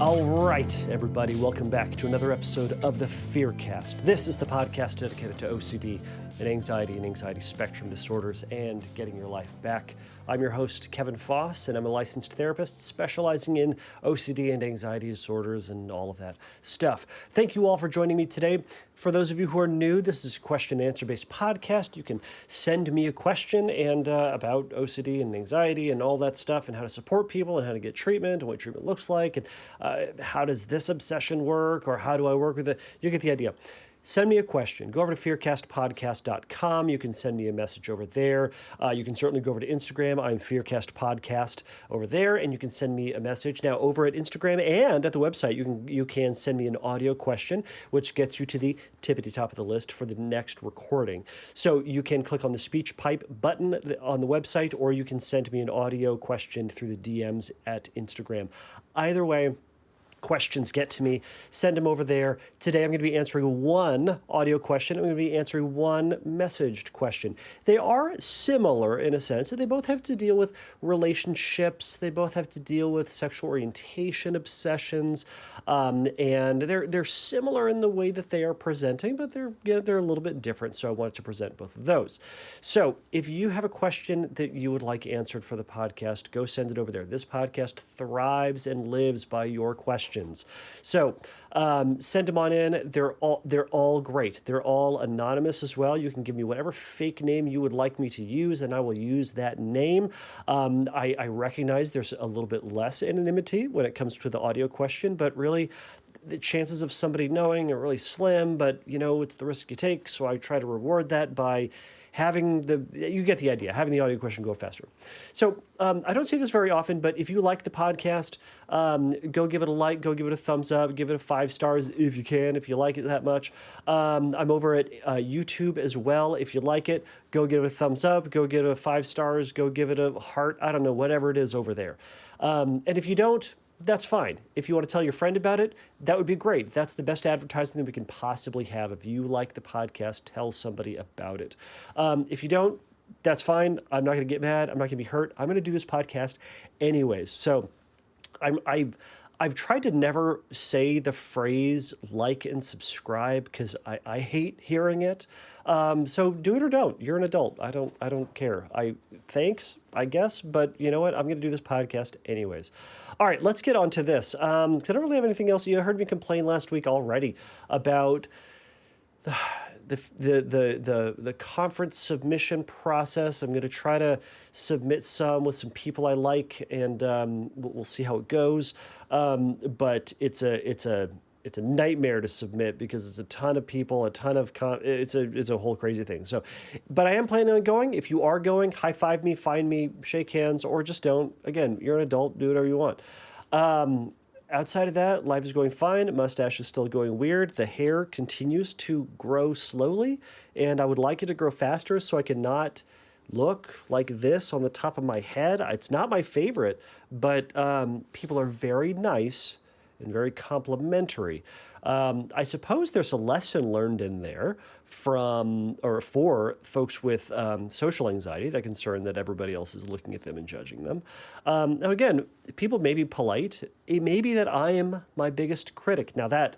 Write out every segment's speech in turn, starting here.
All right, everybody, welcome back to another episode of the Fearcast. This is the podcast dedicated to OCD and anxiety spectrum disorders and getting your life back. I'm your host, Kevin Foss, and I'm a licensed therapist specializing in OCD and anxiety disorders and all of that stuff. Thank you all for joining me today. For those of you who are new, this is a question and answer based podcast. You can send me a question and about OCD and anxiety and all that stuff and how to support people and how to get treatment and what treatment looks like and how does this obsession work or how do I work with it? You get the idea. Send me a question. Go over to fearcastpodcast.com. You can send me a message over there. You can certainly go over to Instagram. I'm Fearcast Podcast over there, and you can send me a message. Now, over at Instagram and at the website, you can send me an audio question, which gets you to the tippity top of the list for the next recording. So you can click on the speech pipe button on the website, or you can send me an audio question through the DMs at Instagram. Either way, questions get to me, send them over there. Today I'm going to be answering one audio question. I'm going to be answering one messaged question. They are similar in a sense. They both have to deal with relationships. They both have to deal with sexual orientation obsessions, and they're similar in the way that they are presenting, but they're a little bit different. So I wanted to present both of those. So if you have a question that you would like answered for the podcast, go send it over there. This podcast thrives and lives by your questions. So send them on in. They're all great. They're all anonymous as well. You can give me whatever fake name you would like me to use, and I will use that name. I recognize there's a little bit less anonymity when it comes to the audio question, but really the chances of somebody knowing are really slim, but it's the risk you take. So I try to reward that by having you get the idea, having the audio question go faster. So I don't say this very often, but if you like the podcast, go give it a like, go give it a thumbs up, give it 5 stars if you can, if you like it that much. I'm over at YouTube as well. If you like it, go give it a thumbs up, go give it 5 stars, go give it a heart, I don't know, whatever it is over there. And if you don't, that's fine. If you want to tell your friend about it, that would be great. That's the best advertising that we can possibly have. If you like the podcast, tell somebody about it. If you don't, that's fine. I'm not going to get mad. I'm not going to be hurt. I'm going to do this podcast anyways. So I've tried to never say the phrase like and subscribe because I hate hearing it. So do it or don't. You're an adult. I don't care. Thanks, I guess, but you know what? I'm going to do this podcast anyways. All right, let's get on to this. 'Cause I don't really have anything else. You heard me complain last week already about the conference submission process. I'm going to try to submit some with some people I like, and we'll see how it goes. But it's a nightmare to submit because it's a ton of people, it's a whole crazy thing. So, but I am planning on going. If you are going, high five me, find me, shake hands, or just don't. Again, you're an adult, do whatever you want. Outside of that, life is going fine. Mustache is still going weird. The hair continues to grow slowly, and I would like it to grow faster so I can not look like this on the top of my head. It's not my favorite, but people are very nice and very complimentary. I suppose there's a lesson learned in there for folks with social anxiety, that concern that everybody else is looking at them and judging them. Now again, people may be polite. It may be that I am my biggest critic. Now that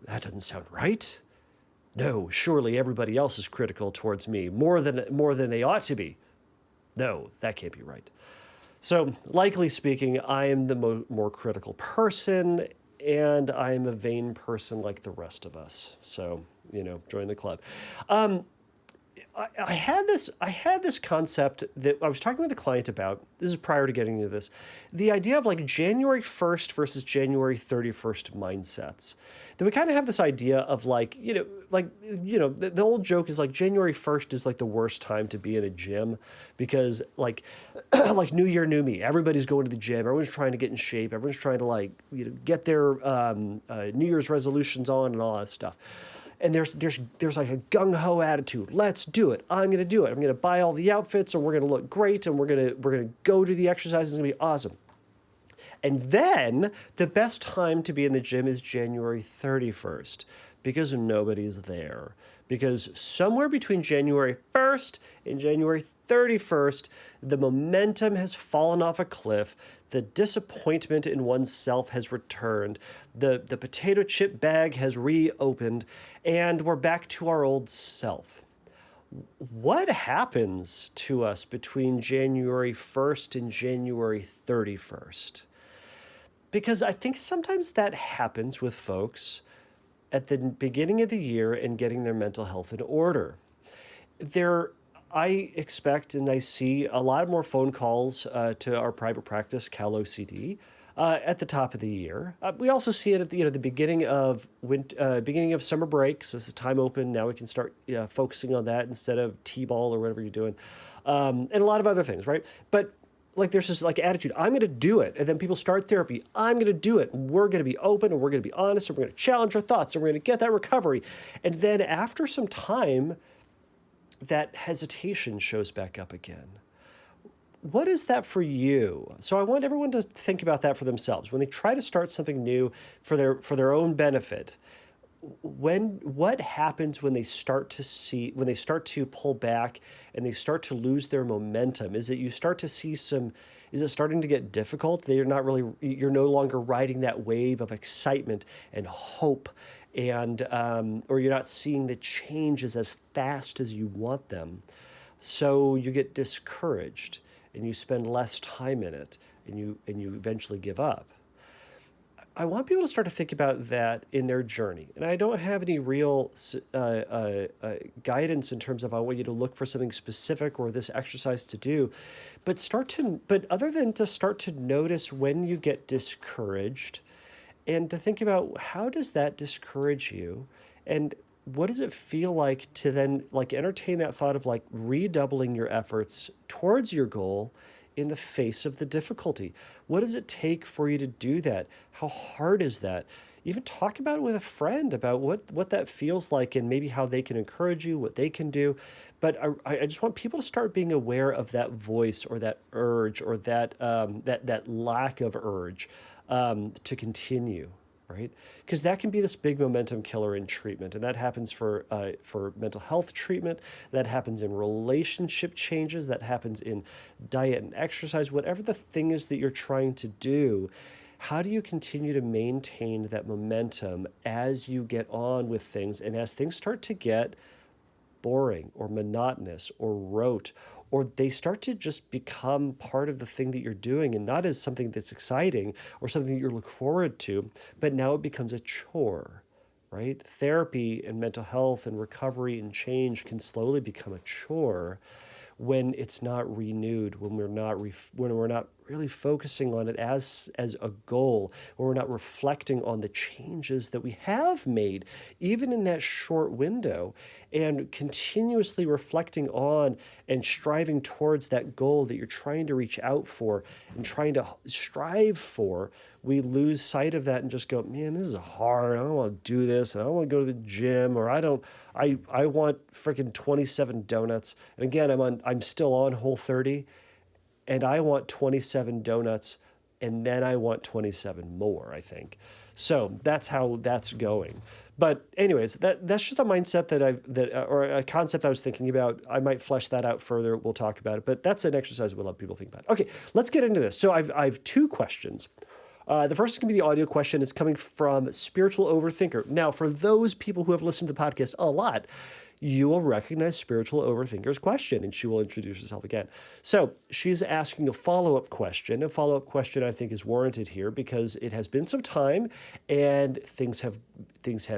doesn't sound right. No, surely everybody else is critical towards me more than they ought to be. No, that can't be right. So, likely speaking, I am the more critical person, and I am a vain person like the rest of us. So, join the club. I had this concept that I was talking with a client about. This is prior to getting into this. The idea of like January 1st versus January 31st mindsets. That we kind of have this idea of the old joke is like January 1st is like the worst time to be in a gym because like New Year, New Me. Everybody's going to the gym. Everyone's trying to get in shape. Everyone's trying to get their New Year's resolutions on and all that stuff. And there's like a gung-ho attitude. Let's do it. I'm going to do it. I'm going to buy all the outfits, and we're going to look great, and we're going to go do the exercises. It's going to be awesome. And then the best time to be in the gym is January 31st because nobody's there. Because somewhere between January 1st and January 31st, the momentum has fallen off a cliff. The disappointment in oneself has returned. The potato chip bag has reopened, and we're back to our old self. What happens to us between January 1st and January 31st? Because I think sometimes that happens with folks at the beginning of the year and getting their mental health in order. I expect and I see a lot more phone calls to our private practice, SO-OCD, at the top of the year. We also see it at the beginning of summer break. So it's a time open. Now we can start focusing on that instead of T-ball or whatever you're doing, and a lot of other things, right? But like there's this like attitude, I'm going to do it. And then people start therapy. I'm going to do it. And we're going to be open and we're going to be honest and we're going to challenge our thoughts and we're going to get that recovery. And then after some time, that hesitation shows back up again. What is that for you? So I want everyone to think about that for themselves. When they try to start something new for their own benefit, what happens when they start to pull back and they start to lose their momentum? Is it you start to see is it starting to get difficult? You're no longer riding that wave of excitement and hope, and or you're not seeing the changes as fast as you want them. So you get discouraged and you spend less time in it and you eventually give up. I want people to start to think about that in their journey. And I don't have any real guidance in terms of I want you to look for something specific or this exercise to do, but other than to start to notice when you get discouraged and to think about how does that discourage you and what does it feel like to then like entertain that thought of like redoubling your efforts towards your goal in the face of the difficulty? What does it take for you to do that? How hard is that? Even talk about it with a friend about what that feels like and maybe how they can encourage you, what they can do. But I just want people to start being aware of that voice or that urge or that lack of urge to continue. Right? Because that can be this big momentum killer in treatment. And that happens for mental health treatment. That happens in relationship changes. That happens in diet and exercise. Whatever the thing is that you're trying to do, how do you continue to maintain that momentum as you get on with things and as things start to get boring or monotonous or rote, or they start to just become part of the thing that you're doing and not as something that's exciting or something that you look forward to, but now it becomes a chore, right? Therapy and mental health and recovery and change can slowly become a chore when it's not renewed, when we're not really focusing on it as a goal, when we're not reflecting on the changes that we have made, even in that short window, and continuously reflecting on and striving towards that goal that you're trying to reach out for and trying to strive for. We lose sight of that and just go, man, this is hard. I don't want to do this. I don't want to go to the gym, or I want freaking 27 donuts. And again, I'm still on Whole30, and I want 27 donuts, and then I want 27 more, I think. So that's how that's going. But anyways, that's just a mindset or a concept I was thinking about. I might flesh that out further. We'll talk about it. But that's an exercise we'll let people think about. Okay, let's get into this. So I've two questions. The first is going to be the audio question. It's coming from Spiritual Overthinker. Now, for those people who have listened to the podcast a lot, you will recognize Spiritual Overthinker's question, and she will introduce herself again. So she's asking a follow-up question. A follow-up question I think is warranted here because it has been some time and things have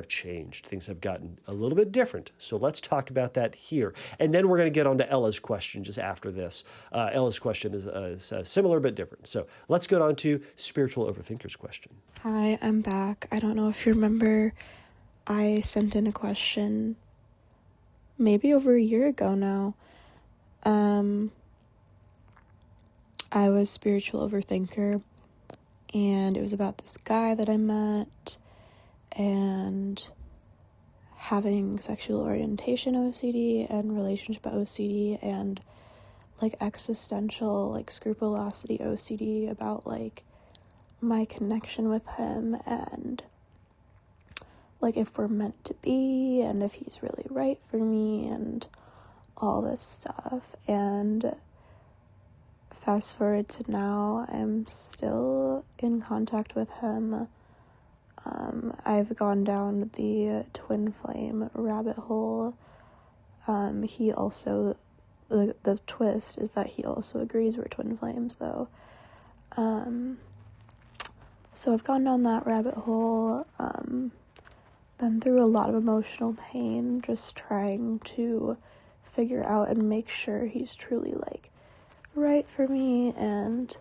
changed. Things have gotten a little bit different. So let's talk about that here. And then we're going to get on to Ella's question just after this. Ella's question is similar but different. So let's get on to Spiritual Overthinker's question. Hi, I'm back. I don't know if you remember, I sent in a question maybe over a year ago now. I was Spiritual Overthinker, and it was about this guy that I met and having sexual orientation OCD and relationship OCD and like existential like scrupulosity OCD about like my connection with him and like if we're meant to be and if he's really right for me and all this stuff. And fast forward to now, I'm still in contact with him. I've gone down the twin flame rabbit hole. He also, the twist is that he also agrees we're twin flames, though. So I've gone down that rabbit hole, been through a lot of emotional pain, just trying to figure out and make sure he's truly, like, right for me, and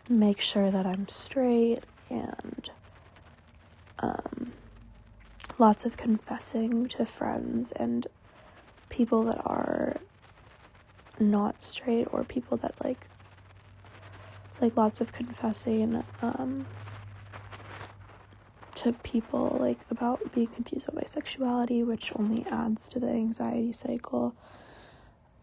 make sure that I'm straight, and, lots of confessing to friends and people that are not straight, or people that, like lots of confessing, to people, like, about being confused about my sexuality, which only adds to the anxiety cycle,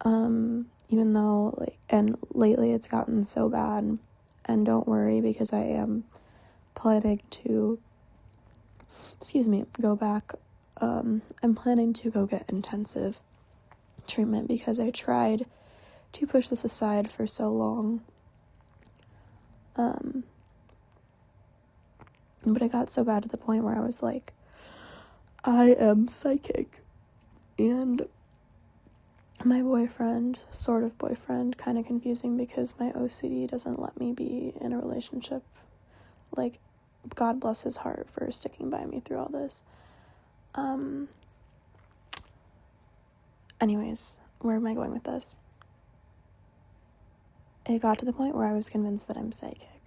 even though, like, and lately it's gotten so bad, and don't worry, because I am planning to, go back, I'm planning to go get intensive treatment, because I tried to push this aside for so long, but it got so bad to the point where I was like, I am psychic, and my boyfriend, kind of confusing because my OCD doesn't let me be in a relationship. Like, God bless his heart for sticking by me through all this. Anyways, where am I going with this? It got to the point where I was convinced that I'm psychic,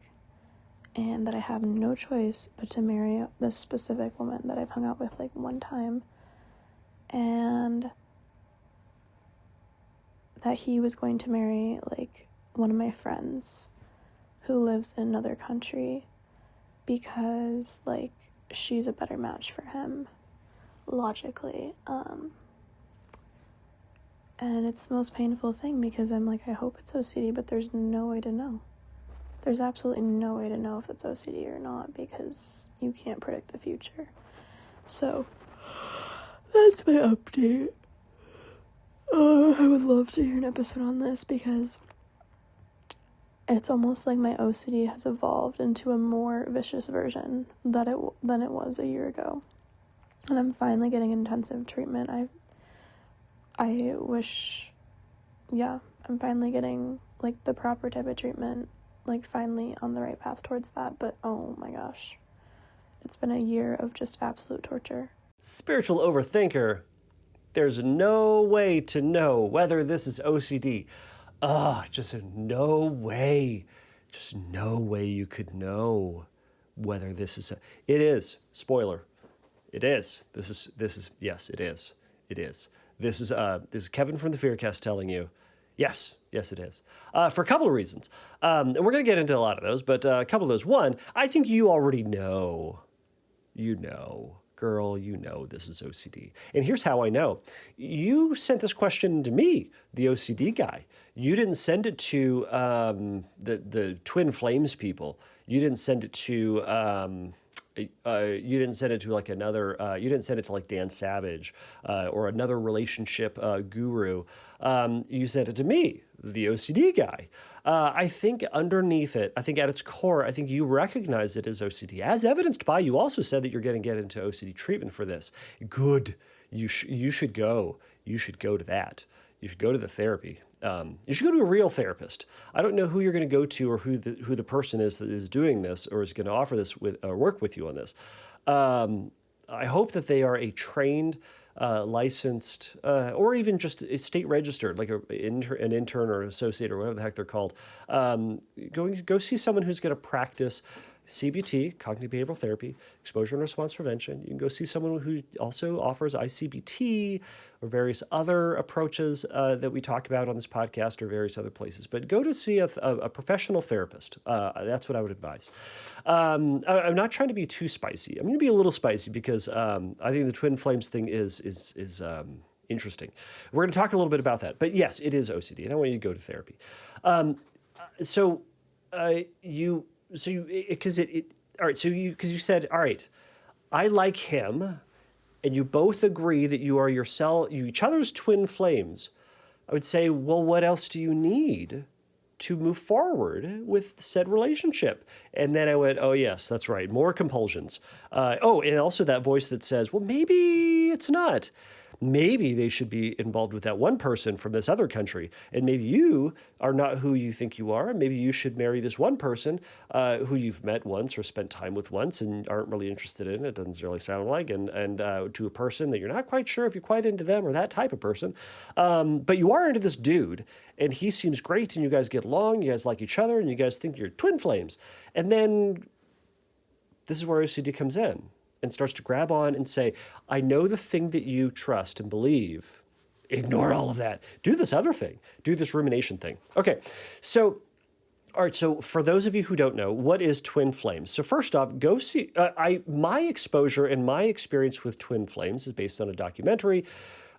and that I have no choice but to marry this specific woman that I've hung out with, like, one time, and that he was going to marry, like, one of my friends who lives in another country, because, like, she's a better match for him, logically, and it's the most painful thing, because I'm like, I hope it's OCD, but there's no way to know. There's absolutely no way to know if it's OCD or not, because you can't predict the future. So, that's my update. I would love to hear an episode on this, because it's almost like my OCD has evolved into a more vicious version than it was a year ago. And I'm finally getting intensive treatment. I wish, I'm finally getting, like, the proper type of treatment, like, finally on the right path towards that, but oh my gosh, it's been a year of just absolute torture. Spiritual Overthinker, there's no way to know whether this is OCD. Just no way. Just no way you could know whether this is it is. Spoiler. It is. This is yes, it is. It is. This is Kevin from the Fearcast telling you, yes, it is. For a couple of reasons. And we're going to get into a lot of those, but a couple of those. One, I think you already know. You know. Girl, you know this is OCD. And here's how I know. You sent this question to me, the OCD guy. You didn't send it to the Twin Flames people. You didn't send it to you didn't send it to like another. You didn't send it to like Dan Savage or another relationship guru. You sent it to me, the OCD guy. I think underneath it, I think at its core, I think you recognize it as OCD, as evidenced by you also said that you're going to get into OCD treatment for this. Good. You should go. You should go to that. You should go to the therapy. You should go to a real therapist. I don't know who you're going to go to or who the person is that is doing this or is going to offer this with work with you on this. I hope that they are a trained, licensed, or even just state registered, like an intern or associate or whatever the heck they're called. Go see someone who's going to practice CBT, cognitive behavioral therapy, exposure and response prevention. You can go see someone who also offers ICBT or various other approaches that we talk about on this podcast or various other places. But go to see a professional therapist. That's what I would advise. I'm not trying to be too spicy. I'm going to be a little spicy because I think the Twin Flames thing is interesting. We're going to talk a little bit about that. But yes, it is OCD, and I want you to go to therapy. all right, because you said, all right, I like him, and you both agree that you are each other's twin flames. I would say, well, what else do you need to move forward with said relationship? And then I went, oh, yes, that's right. More compulsions. And also that voice that says, well, maybe it's not. Maybe they should be involved with that one person from this other country. And maybe you are not who you think you are. Maybe you should marry this one person who you've met once or spent time with once and aren't really interested in. It doesn't really sound like. And to a person that you're not quite sure if you're quite into them or that type of person. But you are into this dude. And he seems great. And you guys get along. You guys like each other. And you guys think you're twin flames. And then this is where OCD comes in and starts to grab on and say, I know the thing that you trust and believe. Ignore all of that. Do this other thing. Do this rumination thing. Okay, so, all right, so for those of you who don't know, what is twin flames? So first off, go see, my exposure and my experience with twin flames is based on a documentary.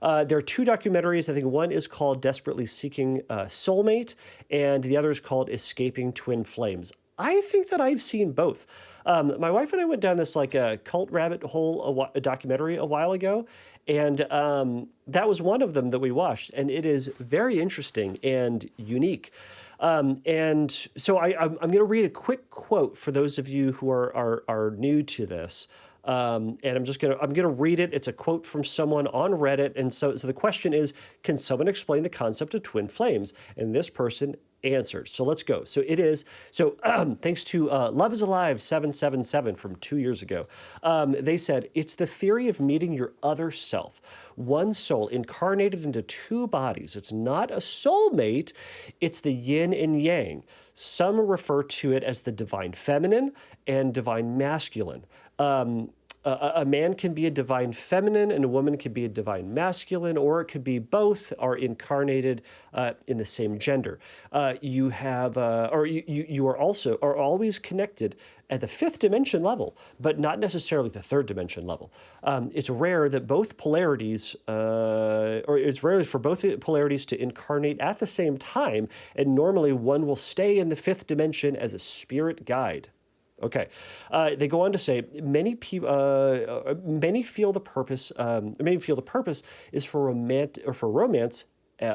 There are two documentaries. I think one is called Desperately Seeking Soulmate, and the other is called Escaping Twin Flames. I think that I've seen both. My wife and I went down this like a cult rabbit hole a documentary a while ago, and that was one of them that we watched, and it is very interesting and unique. And so I'm going to read a quick quote for those of you who are new to this. And I'm gonna read it. It's a quote from someone on Reddit, and so the question is, can someone explain the concept of twin flames? And this person answered. So let's go. So it is. So thanks to Love is Alive 777 from 2 years ago, they said it's the theory of meeting your other self, one soul incarnated into two bodies. It's not a soulmate. It's the yin and yang. Some refer to it as the divine feminine and divine masculine. A man can be a divine feminine and a woman can be a divine masculine, or it could be both are incarnated in the same gender. You are always connected at the fifth dimension level, but not necessarily the third dimension level. It's rare that both polarities, or it's rare for both polarities to incarnate at the same time, and normally one will stay in the fifth dimension as a spirit guide. Okay, they go on to say many feel the purpose. Many feel the purpose is for romance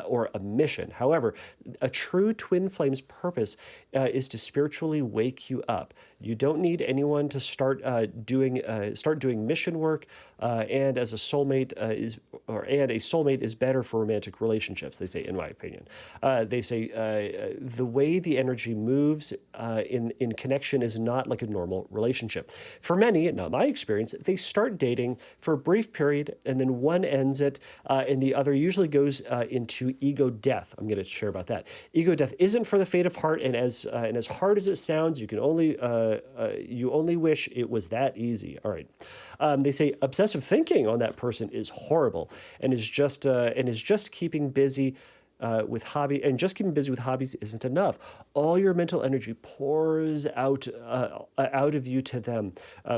or a mission. However, a true twin flame's purpose is to spiritually wake you up. You don't need anyone to start doing mission work, and as a soulmate a soulmate is better for romantic relationships. They say, in my opinion, they say the way the energy moves in connection is not like a normal relationship. For many, not my experience, they start dating for a brief period, and then one ends it, and the other usually goes into ego death. I'm going to share about that. Ego death isn't for the faint of heart, and as hard as it sounds, you only wish it was that easy. All right. They say obsessive thinking on that person is horrible and is just keeping busy with hobby, and just keeping busy with hobbies isn't enough. All your mental energy pours out of you to them,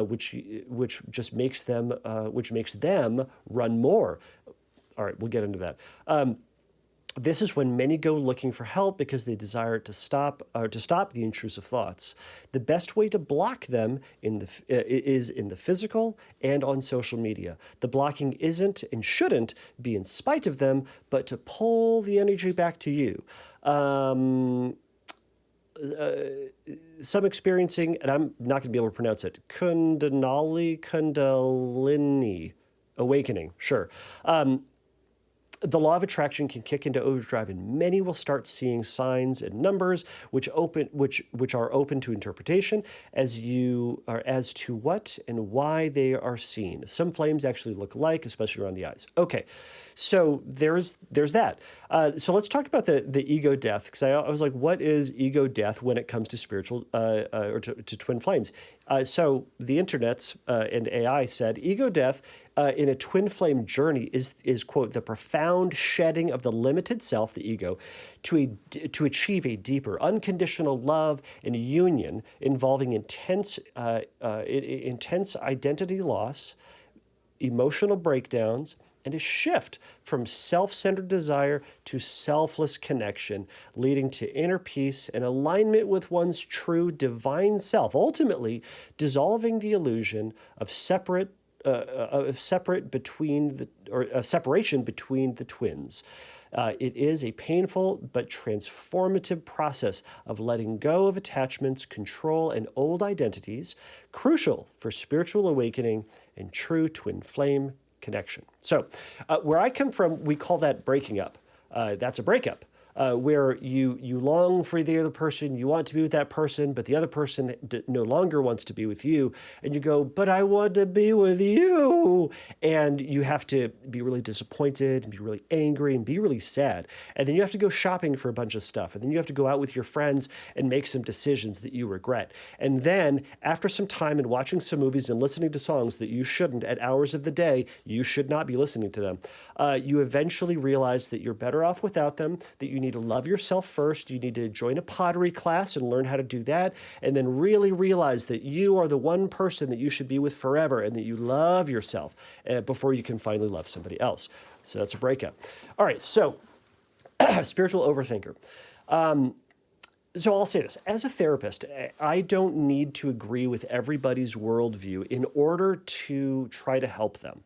which makes them run more. All right, we'll get into that. This is when many go looking for help because they desire to stop the intrusive thoughts. The best way to block them is in the physical and on social media. The blocking isn't and shouldn't be in spite of them, but to pull the energy back to you. Some experiencing, and I'm not going to be able to pronounce it, Kundalini, awakening, sure. The law of attraction can kick into overdrive, and many will start seeing signs and numbers which are open to interpretation as to what and why they are seen. Some flames actually look alike, especially around the eyes. Okay, so there's that. So let's talk about the ego death, because I was like, what is ego death when it comes to spiritual or to twin flames? So the internet and AI said ego death in a twin flame journey is quote the profound shedding of the limited self, the ego, to achieve a deeper unconditional love and union involving intense identity loss, emotional breakdowns, and a shift from self-centered desire to selfless connection, leading to inner peace and alignment with one's true divine self, ultimately dissolving the illusion of separation between the twins. It is a painful but transformative process of letting go of attachments, control, and old identities, crucial for spiritual awakening and true twin flame connection. So, where I come from, we call that breaking up. That's a breakup. Where you long for the other person, you want to be with that person, but the other person no longer wants to be with you, and you go, but I want to be with you, and you have to be really disappointed, and be really angry, and be really sad, and then you have to go shopping for a bunch of stuff, and then you have to go out with your friends and make some decisions that you regret, and then after some time and watching some movies and listening to songs that you shouldn't at hours of the day, you should not be listening to them, you eventually realize that you're better off without them, that you need to love yourself first. You need to join a pottery class and learn how to do that. And then really realize that you are the one person that you should be with forever and that you love yourself before you can finally love somebody else. So that's a breakup. All right. So spiritual overthinker. So I'll say this. As a therapist, I don't need to agree with everybody's worldview in order to try to help them.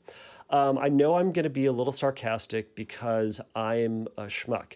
I know I'm going to be a little sarcastic because I'm a schmuck.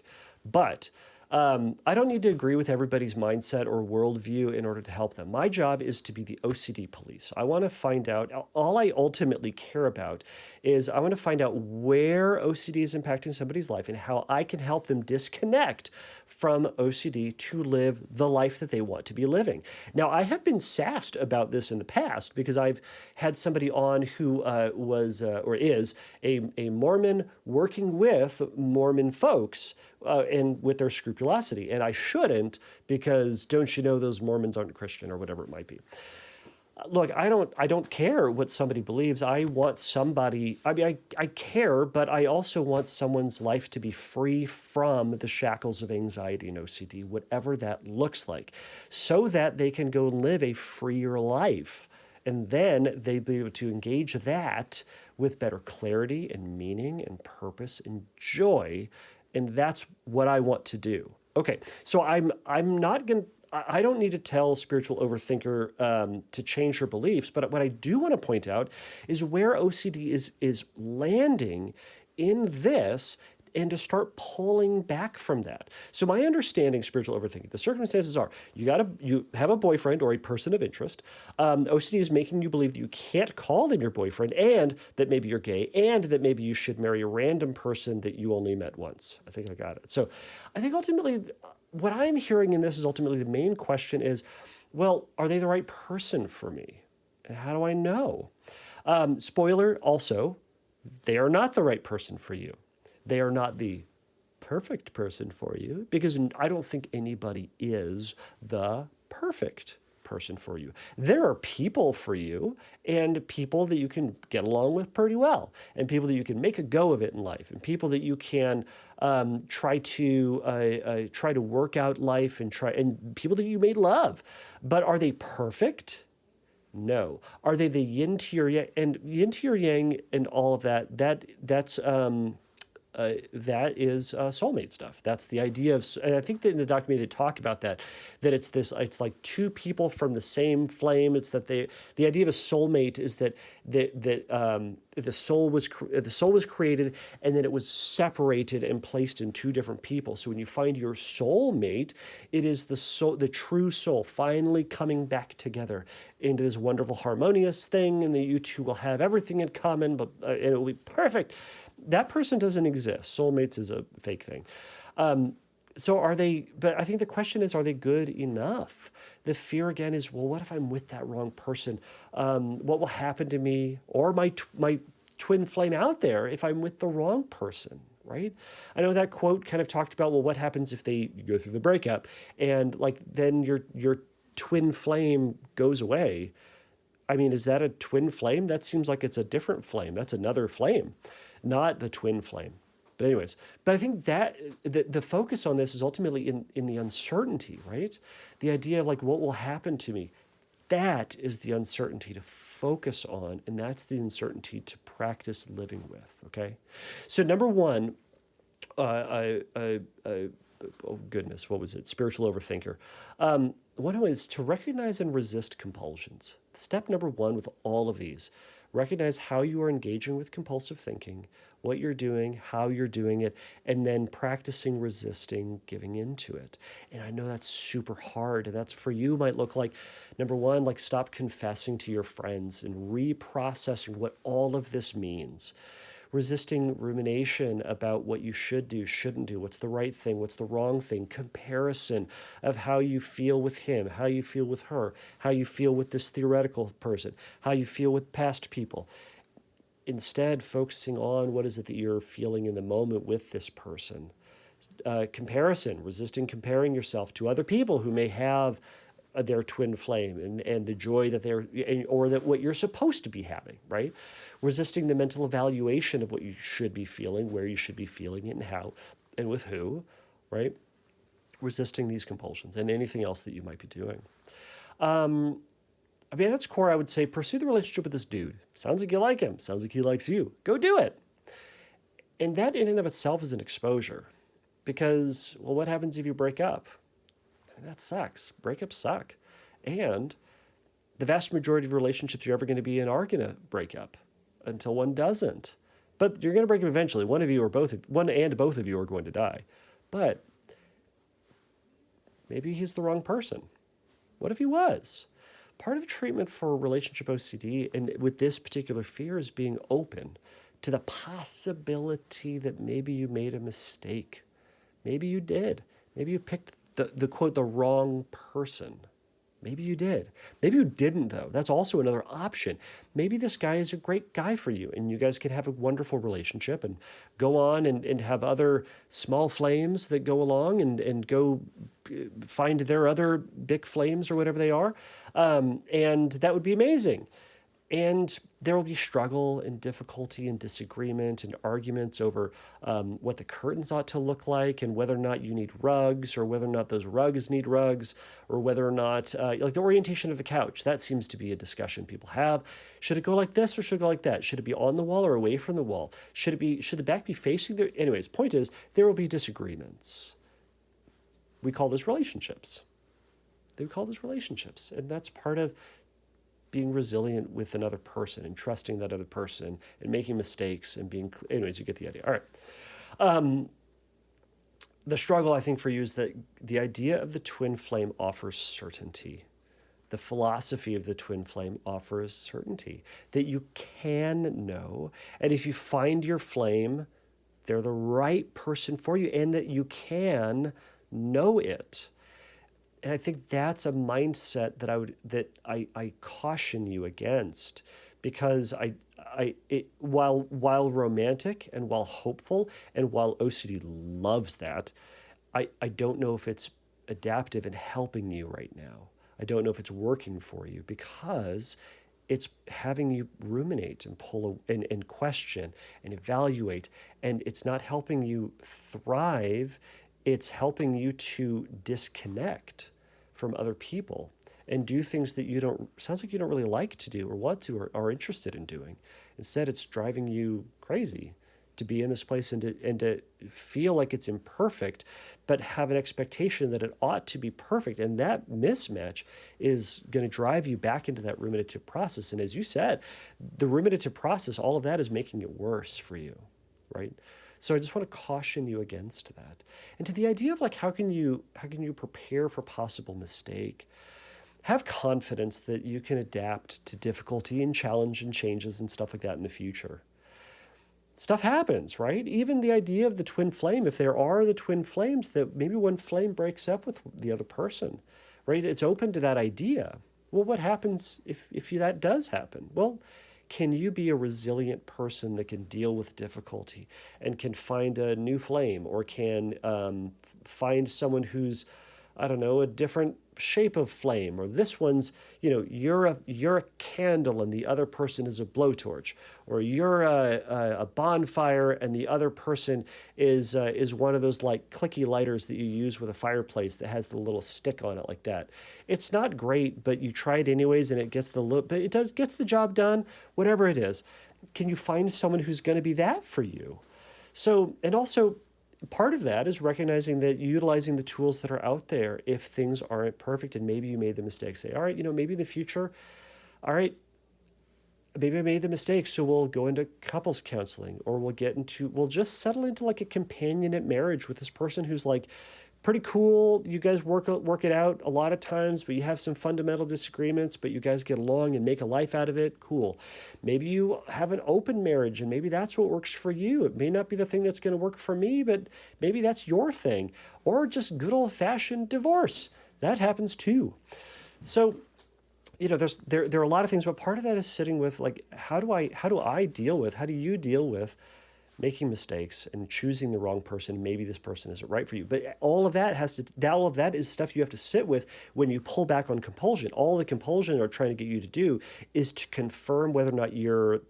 But I don't need to agree with everybody's mindset or worldview in order to help them. My job is to be the OCD police. I want to find out, all I ultimately care about is I want to find out where OCD is impacting somebody's life and how I can help them disconnect from OCD to live the life that they want to be living. Now, I have been sassed about this in the past because I've had somebody on who is a Mormon working with Mormon folks and with their scrupulosity. And I shouldn't, because don't you know those Mormons aren't Christian or whatever it might be. Look, I don't care what somebody believes. I want somebody, I care, but I also want someone's life to be free from the shackles of anxiety and OCD, whatever that looks like, so that they can go live a freer life. And then they'd be able to engage that with better clarity and meaning and purpose and joy. And that's what I want to do. Okay, so I'm not going to, I don't need to tell spiritual overthinker to change her beliefs, but what I do want to point out is where OCD is landing in this and to start pulling back from that. So my understanding, spiritual overthinking, the circumstances are, you have a boyfriend or a person of interest. OCD is making you believe that you can't call them your boyfriend, and that maybe you're gay, and that maybe you should marry a random person that you only met once. I think I got it. So I think ultimately, what I'm hearing in this is ultimately the main question is, well, are they the right person for me? And how do I know? Spoiler also, they are not the right person for you. They are not the perfect person for you, because I don't think anybody is the perfect person for you. There are people for you, and people that you can get along with pretty well, and people that you can make a go of it in life, and people that you can try to work out life and people that you may love. But are they perfect? No. Are they the yin to your yang? And yin to your yang and all of that? That is soulmate stuff. That's the idea of, and I think that in the documentary they talk about that it's like two people from the same flame. It's that the idea of a soulmate is that the soul was created, and then it was separated and placed in two different people. So when you find your soulmate, it is the true soul finally coming back together into this wonderful harmonious thing, and then you two will have everything in common, but and it will be perfect. That person doesn't exist. Soulmates is a fake thing. So are they, but I think the question is, are they good enough? The fear again is, well, what if I'm with that wrong person? What will happen to me or my twin flame out there if I'm with the wrong person, right? I know that quote kind of talked about, well, what happens if you go through the breakup and like then your twin flame goes away? I mean, is that a twin flame? That seems like it's a different flame. That's another flame, not the twin flame. But anyways, I think that the focus on this is ultimately in the uncertainty, right? The idea of like, what will happen to me? That is the uncertainty to focus on, and that's the uncertainty to practice living with, okay? So number one, oh goodness, what was it? Spiritual Overthinker. One is to recognize and resist compulsions. Step number one with all of these, recognize how you are engaging with compulsive thinking, what you're doing, how you're doing it, and then practicing resisting giving into it. And I know that's super hard, and that's for you might look like, number one, like stop confessing to your friends and reprocessing what all of this means. Resisting rumination about what you should do, shouldn't do, what's the right thing, what's the wrong thing, comparison of how you feel with him, how you feel with her, how you feel with this theoretical person, how you feel with past people. Instead, focusing on what is it that you're feeling in the moment with this person. Comparison, resisting comparing yourself to other people who may have their twin flame and the joy that they're, or that what you're supposed to be having, right? Resisting the mental evaluation of what you should be feeling, where you should be feeling it, and how, and with who, right? Resisting these compulsions and anything else that you might be doing. I mean, at its core, I would say pursue the relationship with this dude. Sounds like you like him. Sounds like he likes you. Go do it. And that in and of itself is an exposure. Because, well, what happens if you break up? That sucks. Breakups suck. And the vast majority of relationships you're ever going to be in are going to break up until one doesn't. But you're going to break up eventually. One and both of you are going to die. But maybe he's the wrong person. What if he was? Part of treatment for relationship OCD and with this particular fear is being open to the possibility that maybe you made a mistake. Maybe you did. Maybe you picked the quote, the wrong person. Maybe you did. Maybe you didn't, though. That's also another option. Maybe this guy is a great guy for you, and you guys can have a wonderful relationship and go on and have other small flames that go along and go find their other big flames or whatever they are. And that would be amazing. And there will be struggle and difficulty and disagreement and arguments over what the curtains ought to look like and whether or not you need rugs or whether or not those rugs need rugs or whether or not, like the orientation of the couch. That seems to be a discussion people have. Should it go like this or should it go like that? Should it be on the wall or away from the wall? Should the back be facing there? Anyways, point is, there will be disagreements. We call this relationships. We call this relationships. And that's part of being resilient with another person and trusting that other person and making mistakes and being, anyways, you get the idea. All right. The struggle, I think, for you is that the idea of the twin flame offers certainty. The philosophy of the twin flame offers certainty that you can know. And if you find your flame, they're the right person for you and that you can know it. And I think that's a mindset that I caution you against, because while romantic and while hopeful and while OCD loves that, I don't know if it's adaptive and helping you right now. I don't know if it's working for you because it's having you ruminate and and question and evaluate, and it's not helping you thrive. It's helping you to disconnect from other people and do things that sounds like you don't really like to do or want to or are interested in doing. Instead, it's driving you crazy to be in this place and to feel like it's imperfect, but have an expectation that it ought to be perfect. And that mismatch is going to drive you back into that ruminative process. And as you said, the ruminative process, all of that is making it worse for you, right? So I just want to caution you against that. And to the idea of like, how can you prepare for possible mistake? Have confidence that you can adapt to difficulty and challenge and changes and stuff like that in the future. Stuff happens, right? Even the idea of the twin flame, if there are the twin flames, that maybe one flame breaks up with the other person, right? It's open to that idea. Well, what happens if that does happen? Well, can you be a resilient person that can deal with difficulty and can find a new flame or can find someone who's, I don't know, a different shape of flame, or this one's, you're a candle and the other person is a blowtorch, or you're a bonfire and the other person is one of those like clicky lighters that you use with a fireplace that has the little stick on it like that. It's not great, but you try it anyways, and it gets gets the job done, whatever it is. Can you find someone who's going to be that for you? So, and also, part of that is recognizing that utilizing the tools that are out there if things aren't perfect and maybe you made the mistake. Say, all right, maybe in the future, all right, maybe I made the mistake, so we'll go into couples counseling, or we'll just settle into like a companionate marriage with this person who's like pretty cool. You guys work it out a lot of times, but you have some fundamental disagreements, but you guys get along and make a life out of it. Cool. Maybe you have an open marriage and maybe that's what works for you. It may not be the thing that's going to work for me, but maybe that's your thing. Or just good old-fashioned divorce. That happens too. So, there are a lot of things, but part of that is sitting with like, how do you deal with making mistakes and choosing the wrong person? Maybe this person isn't right for you. But all of that is stuff you have to sit with when you pull back on compulsion. All the compulsion are trying to get you to do is to confirm whether or not you're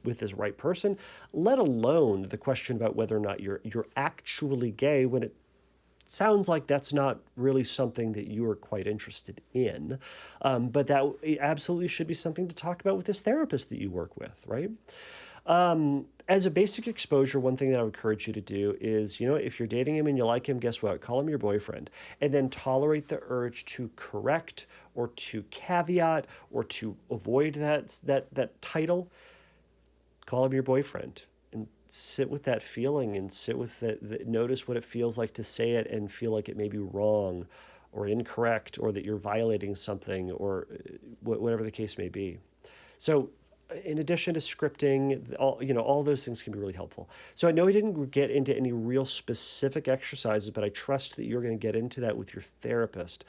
with this right person, let alone the question about whether or not you're actually gay, when it sounds like that's not really something that you are quite interested in. But that absolutely should be something to talk about with this therapist that you work with, right? As a basic exposure, one thing that I would encourage you to do is, if you're dating him and you like him, guess what? Call him your boyfriend, and then tolerate the urge to correct or to caveat or to avoid that title. Call him your boyfriend and sit with that feeling and sit with notice what it feels like to say it and feel like it may be wrong or incorrect or that you're violating something or whatever the case may be. So, in addition to scripting, all those things can be really helpful. So I know I didn't get into any real specific exercises, but I trust that you're going to get into that with your therapist.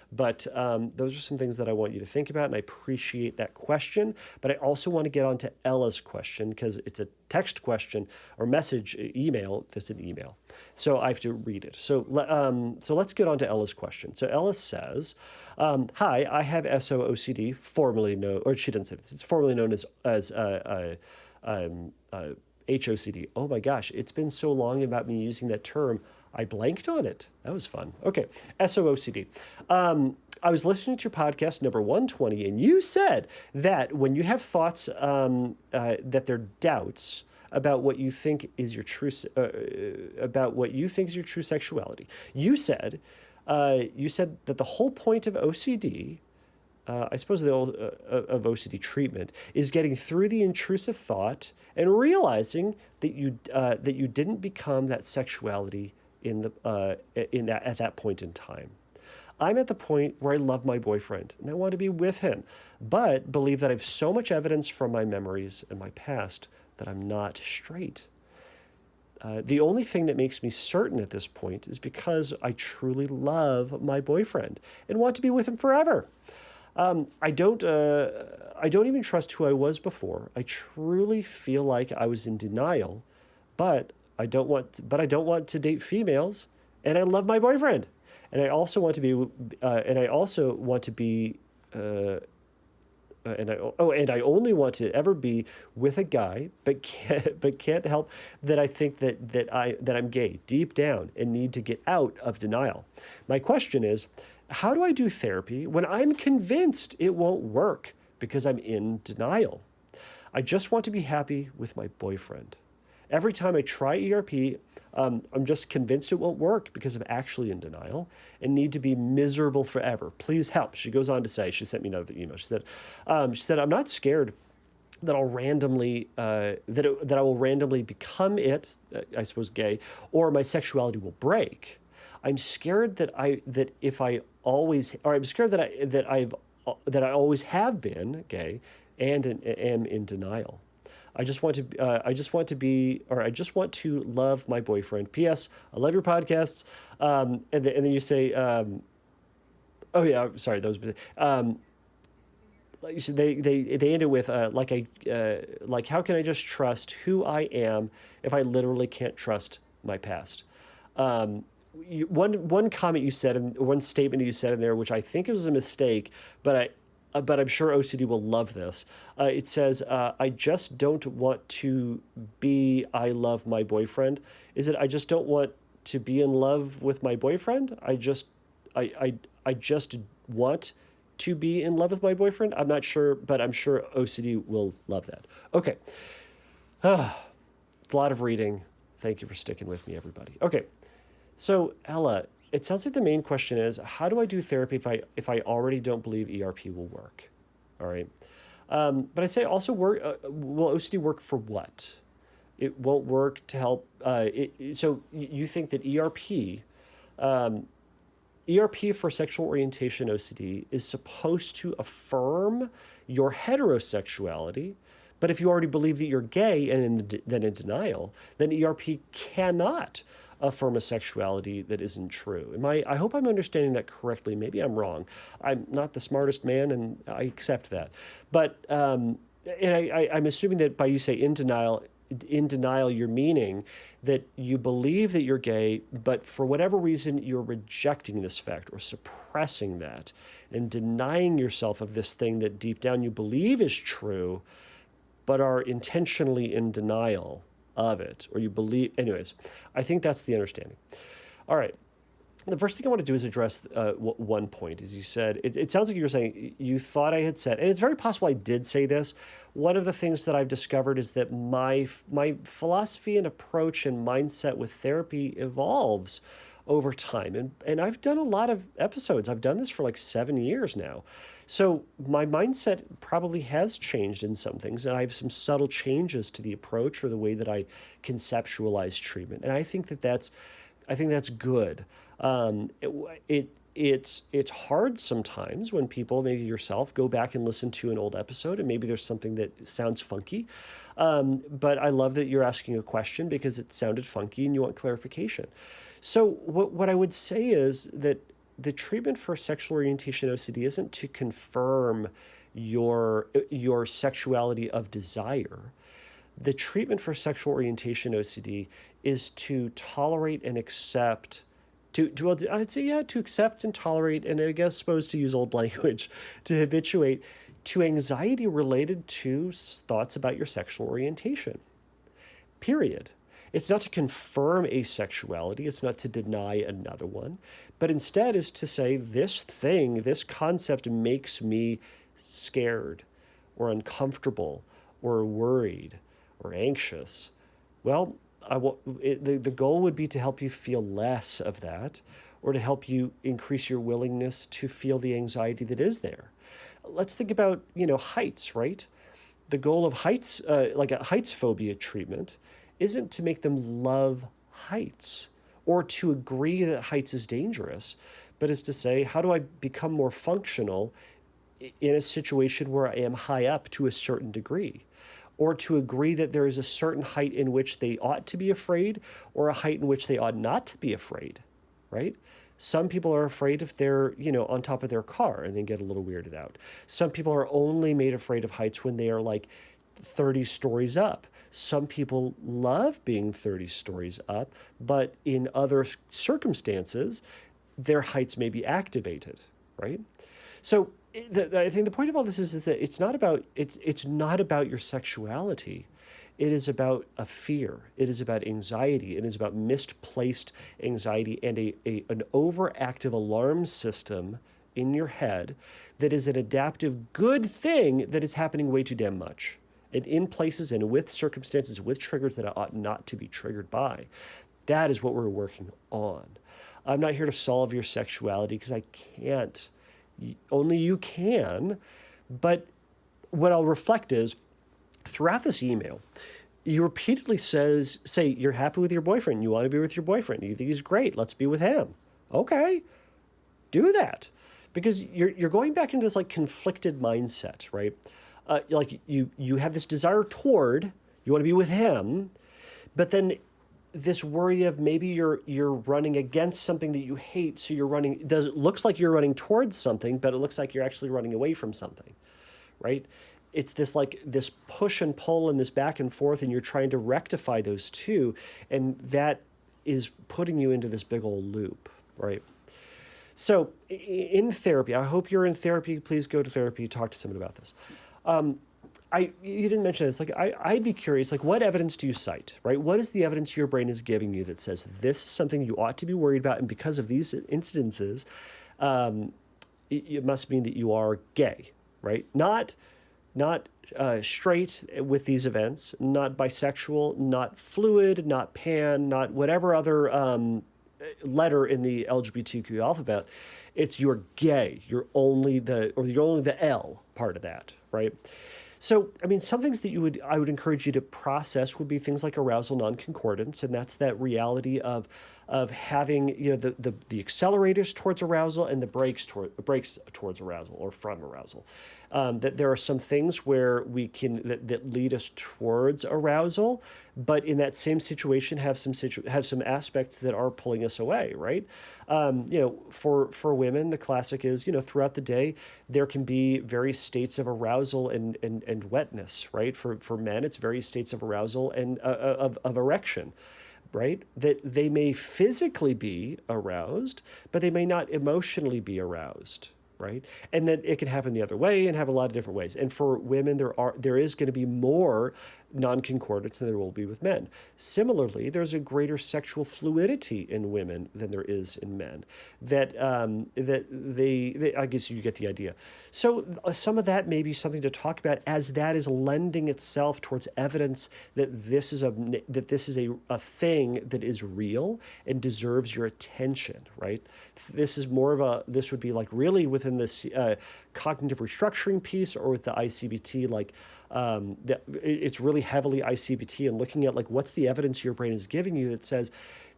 But those are some things that I want you to think about, and I appreciate that question. But I also want to get on to Ella's question, because it's a text question or message, email. There's an email. So I have to read it. So let's get on to Ella's question. So Ella says, hi, I have SO-OCD, formerly known, or she didn't say this, it's formerly known as HOCD. Oh my gosh, it's been so long about me using that term, I blanked on it. That was fun. Okay, SO-OCD. I was listening to your podcast number 120, and you said that when you have thoughts that they're doubts about what you think is your true sexuality, you said that the whole point of OCD, I suppose of OCD treatment, is getting through the intrusive thought and realizing that you didn't become that sexuality at that point in time. I'm at the point where I love my boyfriend and I want to be with him, but believe that I have so much evidence from my memories and my past that I'm not straight. The only thing that makes me certain at this point is because I truly love my boyfriend and want to be with him forever. I don't even trust who I was before. I truly feel like I was in denial, but I don't want to date females, and I love my boyfriend, and I also want to be, and I only want to ever be with a guy, but can't help that I think that I'm gay deep down and need to get out of denial. My question is, how do I do therapy when I'm convinced it won't work because I'm in denial? I just want to be happy with my boyfriend. Every time I try ERP, I'm just convinced it won't work because I'm actually in denial and need to be miserable forever. Please help. She goes on to say, she sent me another email. She said, I'm not scared that I'll randomly that I will randomly become I suppose gay, or my sexuality will break. I'm scared that I always have been gay and am in denial. I just want to love my boyfriend. P.S. I love your podcasts. And then you say, oh yeah, sorry, those. They end it with like how can I just trust who I am if I literally can't trust my past? one comment you said, and one statement that you said in there, which I think was a mistake, but I'm sure OCD will love this. It says, "I just don't want to be. I love my boyfriend." Is it? I just don't want to be in love with my boyfriend. I just want to be in love with my boyfriend. I'm not sure, but I'm sure OCD will love that. Okay. A lot of reading. Thank you for sticking with me, everybody. Okay. So, Ella, it sounds like the main question is, how do I do therapy if I already don't believe ERP will work? All right. But I'd say also will OCD work for what? It won't work to help. So you think that ERP for sexual orientation OCD is supposed to affirm your heterosexuality, but if you already believe that you're gay and then in denial, then ERP cannot affirm a sexuality that isn't true. I hope I'm understanding that correctly. Maybe I'm wrong. I'm not the smartest man, and I accept that. But I'm assuming that by you say in denial, you're meaning that you believe that you're gay, but for whatever reason, you're rejecting this fact or suppressing that and denying yourself of this thing that deep down you believe is true, but are intentionally in denial of it, or you believe. Anyways, I think that's the understanding. All right. The first thing I want to do is address one point. As you said, it sounds like you were saying you thought I had said, and it's very possible I did say this. One of the things that I've discovered is that my philosophy and approach and mindset with therapy evolves over time. And I've done a lot of episodes. I've done this for like 7 years now. So my mindset probably has changed in some things. And I have some subtle changes to the approach or the way that I conceptualize treatment. And I think that's good. It's hard sometimes when people, maybe yourself, go back and listen to an old episode and maybe there's something that sounds funky. But I love that you're asking a question because it sounded funky and you want clarification. So what I would say is that the treatment for sexual orientation OCD isn't to confirm your sexuality of desire. The treatment for sexual orientation OCD is to tolerate and accept, to accept and tolerate, and I guess supposed to use old language, to habituate to anxiety related to thoughts about your sexual orientation. Period. It's not to confirm asexuality. It's not to deny another one, but instead is to say this concept makes me scared or uncomfortable or worried or anxious. Well, the goal would be to help you feel less of that, or to help you increase your willingness to feel the anxiety that is there. Let's think about, heights, right? The goal of heights, like a heights phobia treatment, isn't to make them love heights or to agree that heights is dangerous, but is to say, how do I become more functional in a situation where I am high up to a certain degree? Or to agree that there is a certain height in which they ought to be afraid or a height in which they ought not to be afraid, right? Some people are afraid if they're, on top of their car and they get a little weirded out. Some people are only made afraid of heights when they are like 30 stories up. Some people love being 30 stories up, but in other circumstances, their heights may be activated, right? So I think the point of all this is that it's not about your sexuality. It is about a fear. It is about anxiety. It is about misplaced anxiety and an overactive alarm system in your head that is an adaptive good thing that is happening way too damn much. And in places and with circumstances, with triggers that ought not to be triggered by. That is what we're working on. I'm not here to solve your sexuality because I can't. Only you can. But what I'll reflect is, throughout this email, you repeatedly say you're happy with your boyfriend. You want to be with your boyfriend. You think he's great. Let's be with him. Okay, do that. Because you're going back into this like conflicted mindset, right? Like you have this desire toward, you want to be with him, but then this worry of maybe you're running against something that you hate, so it looks like you're running towards something, but it looks like you're actually running away from something, right? It's this push and pull and this back and forth, and you're trying to rectify those two, and that is putting you into this big old loop, right? So in therapy, I hope you're in therapy. Please go to therapy, talk to someone about this. You didn't mention this. Like, I'd be curious, like, what evidence do you cite, right? What is the evidence your brain is giving you that says this is something you ought to be worried about, and because of these incidences, it must mean that you are gay, right? Not straight with these events, not bisexual, not fluid, not pan, not whatever other letter in the LGBTQ alphabet. It's you're gay. You're only the L part of that, right? So, I mean, some things that I would encourage you to process would be things like arousal non-concordance, and that's that reality of having, you know, the accelerators towards arousal and the brakes towards arousal or from arousal. That there are some things where we can that lead us towards arousal, but in that same situation have some aspects that are pulling us away, right? You know, for women, the classic is, you know, throughout the day there can be various states of arousal and wetness, right? For men, it's various states of arousal and of erection, right? That they may physically be aroused, but they may not emotionally be aroused, right? And then it can happen the other way and have a lot of different ways. And for women, there is going to be more non-concordance than there will be with men. Similarly, there's a greater sexual fluidity in women than there is in men. That I guess you get the idea. So some of that may be something to talk about, as that is lending itself towards evidence that this is a thing that is real and deserves your attention, right? This would be like really within this cognitive restructuring piece, or with the ICBT, like it's really heavily ICBT and looking at like what's the evidence your brain is giving you that says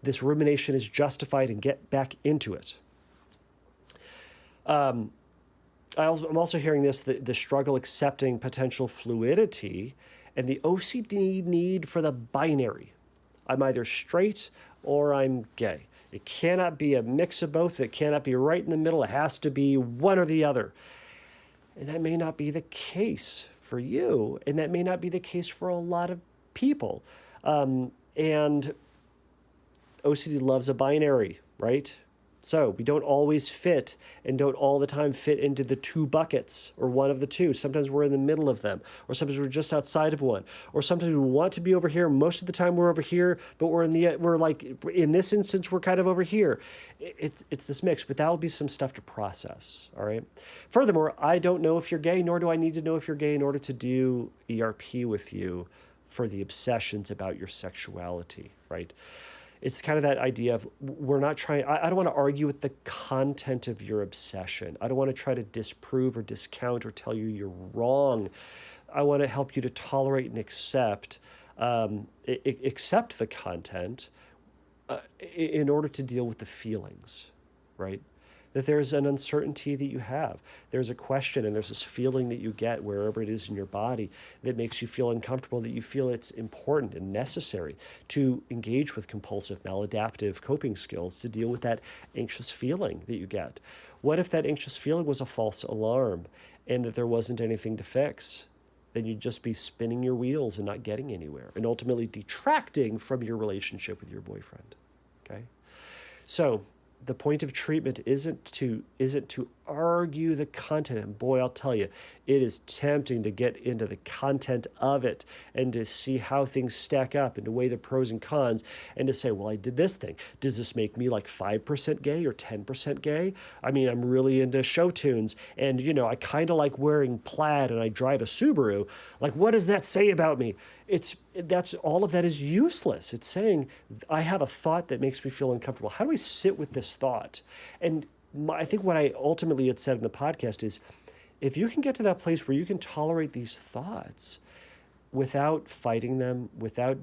this rumination is justified, and get back into it. I'm also hearing the struggle accepting potential fluidity and the OCD need for the binary. I'm either straight or I'm gay. It cannot be a mix of both. It cannot be right in the middle. It has to be one or the other. And that may not be the case for you, and that may not be the case for a lot of people. And OCD loves a binary, right? So we don't always fit and don't all the time fit into the two buckets or one of the two. Sometimes we're in the middle of them, or sometimes we're just outside of one, or sometimes we want to be over here. Most of the time we're over here, but we're like, in this instance, we're kind of over here. It's this mix, but that'll be some stuff to process. All right. Furthermore, I don't know if you're gay, nor do I need to know if you're gay in order to do ERP with you for the obsessions about your sexuality, right? It's kind of that idea of we're not trying, I don't want to argue with the content of your obsession. I don't want to try to disprove or discount or tell you you're wrong. I want to help you to tolerate and accept the content in order to deal with the feelings, right? That there's an uncertainty that you have. There's a question, and there's this feeling that you get wherever it is in your body that makes you feel uncomfortable, that you feel it's important and necessary to engage with compulsive maladaptive coping skills to deal with that anxious feeling that you get. What if that anxious feeling was a false alarm and that there wasn't anything to fix? Then you'd just be spinning your wheels and not getting anywhere, and ultimately detracting from your relationship with your boyfriend, okay? So the point of treatment isn't to argue the content. And boy, I'll tell you, it is tempting to get into the content of it and to see how things stack up and to weigh the pros and cons and to say, well, I did this thing. Does this make me like 5% gay or 10% gay? I mean, I'm really into show tunes, and, you know, I kind of like wearing plaid and I drive a Subaru. Like, what does that say about me? All of that is useless. It's saying, I have a thought that makes me feel uncomfortable. How do I sit with this thought? And I think what I ultimately had said in the podcast is, if you can get to that place where you can tolerate these thoughts without fighting them, without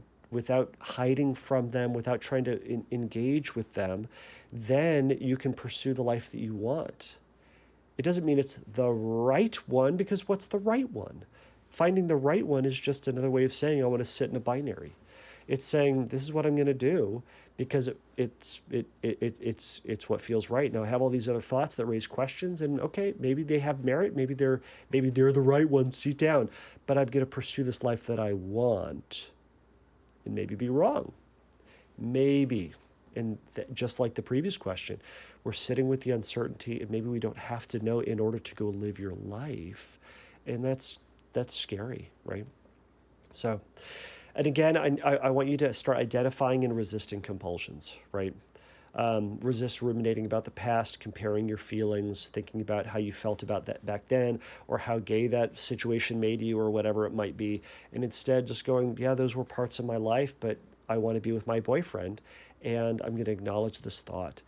hiding from them, without trying to engage with them, then you can pursue the life that you want. It doesn't mean it's the right one, because what's the right one? Finding the right one is just another way of saying I want to sit in a binary. It's saying this is what I'm going to do because it's what feels right. Now I have all these other thoughts that raise questions, and okay, maybe they have merit, maybe they're the right ones deep down, but I'm going to pursue this life that I want, and maybe be wrong, maybe. And just like the previous question, we're sitting with the uncertainty, and maybe we don't have to know in order to go live your life. And that's scary, right? So, and again, I want you to start identifying and resisting compulsions, right? Resist ruminating about the past, comparing your feelings, thinking about how you felt about that back then, or how gay that situation made you, or whatever it might be. And instead just going, yeah, those were parts of my life, but I want to be with my boyfriend, and I'm going to acknowledge this thought.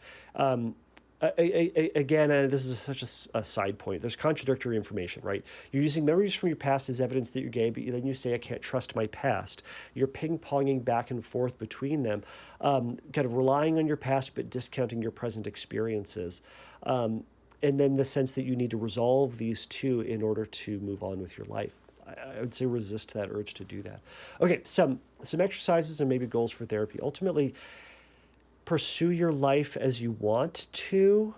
Again, and this is such a side point, there's contradictory information, right? You're using memories from your past as evidence that you're gay, but then you say, I can't trust my past. You're ping-ponging back and forth between them, kind of relying on your past, but discounting your present experiences. And then the sense that you need to resolve these two in order to move on with your life. I would say resist that urge to do that. Okay, some exercises and maybe goals for therapy. Ultimately, pursue your life as you want to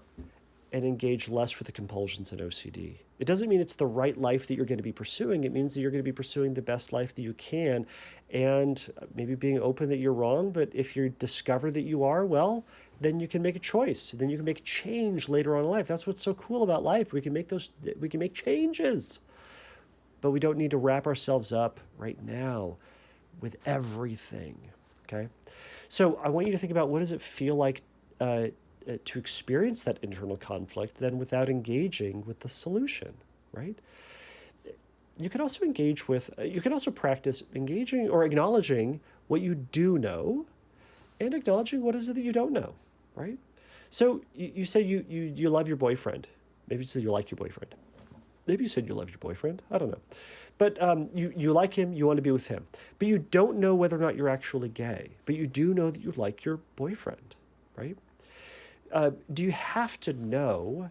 and engage less with the compulsions and OCD. It doesn't mean it's the right life that you're going to be pursuing. It means that you're going to be pursuing the best life that you can, and maybe being open that you're wrong. But if you discover that you are, well, then you can make a choice. Then you can make a change later on in life. That's what's so cool about life. We can make changes, but we don't need to wrap ourselves up right now with everything. Okay? So I want you to think about, what does it feel like to experience that internal conflict then without engaging with the solution, right? You can also practice engaging or acknowledging what you do know and acknowledging what is it that you don't know, right? So you say you love your boyfriend. Maybe you say you like your boyfriend. Maybe you said you love your boyfriend. I don't know. But you like him, you want to be with him. But you don't know whether or not you're actually gay. But you do know that you like your boyfriend, right? Do you have to know?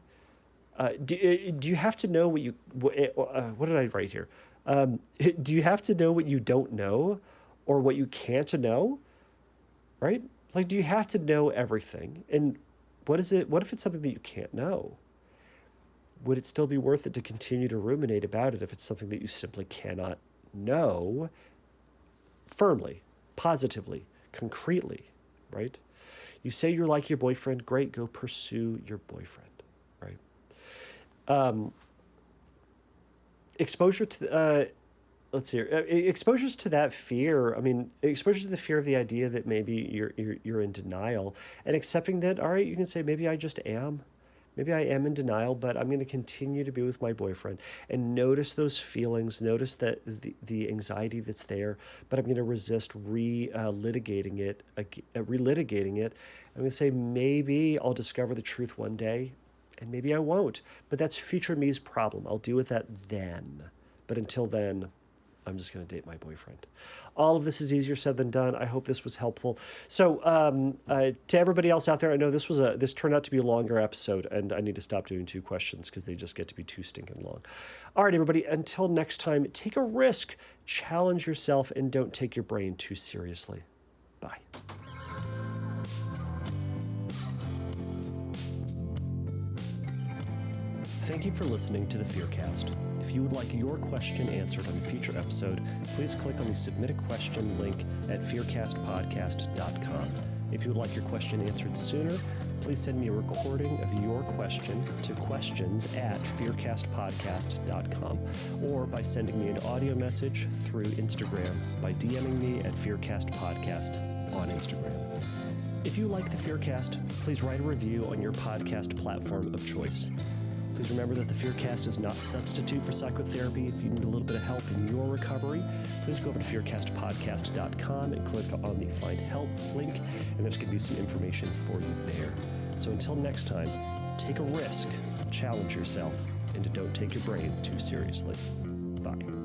Do you have to know what you... what did I write here? Do you have to know what you don't know or what you can't know, right? Like, do you have to know everything? And what is it? What if it's something that you can't know? Would it still be worth it to continue to ruminate about it if it's something that you simply cannot know firmly, positively, concretely, right? You say you're like your boyfriend, great, go pursue your boyfriend, right? Exposure to, exposures to that fear. I mean, exposure to the fear of the idea that maybe you're in denial, and accepting that, all right, you can say, maybe I just am. Maybe I am in denial, but I'm going to continue to be with my boyfriend, and notice those feelings, notice that the anxiety that's there, but I'm going to resist relitigating it. I'm going to say, maybe I'll discover the truth one day, and maybe I won't, but that's future me's problem. I'll deal with that then. But until then, I'm just going to date my boyfriend. All of this is easier said than done. I hope this was helpful. So to everybody else out there, I know this turned out to be a longer episode, and I need to stop doing 2 questions because they just get to be too stinking long. All right, everybody, until next time, take a risk, challenge yourself, and don't take your brain too seriously. Bye. Thank you for listening to the Fearcast. If you would like your question answered on a future episode, please click on the Submit a Question link at fearcastpodcast.com. If you would like your question answered sooner, please send me a recording of your question to questions@fearcastpodcast.com, or by sending me an audio message through Instagram by DMing me at fearcastpodcast on Instagram. If you like the Fearcast, please write a review on your podcast platform of choice. Please remember that the Fearcast is not a substitute for psychotherapy. If you need a little bit of help in your recovery, please go over to fearcastpodcast.com and click on the Find Help link, and there's going to be some information for you there. So until next time, take a risk, challenge yourself, and don't take your brain too seriously. Bye.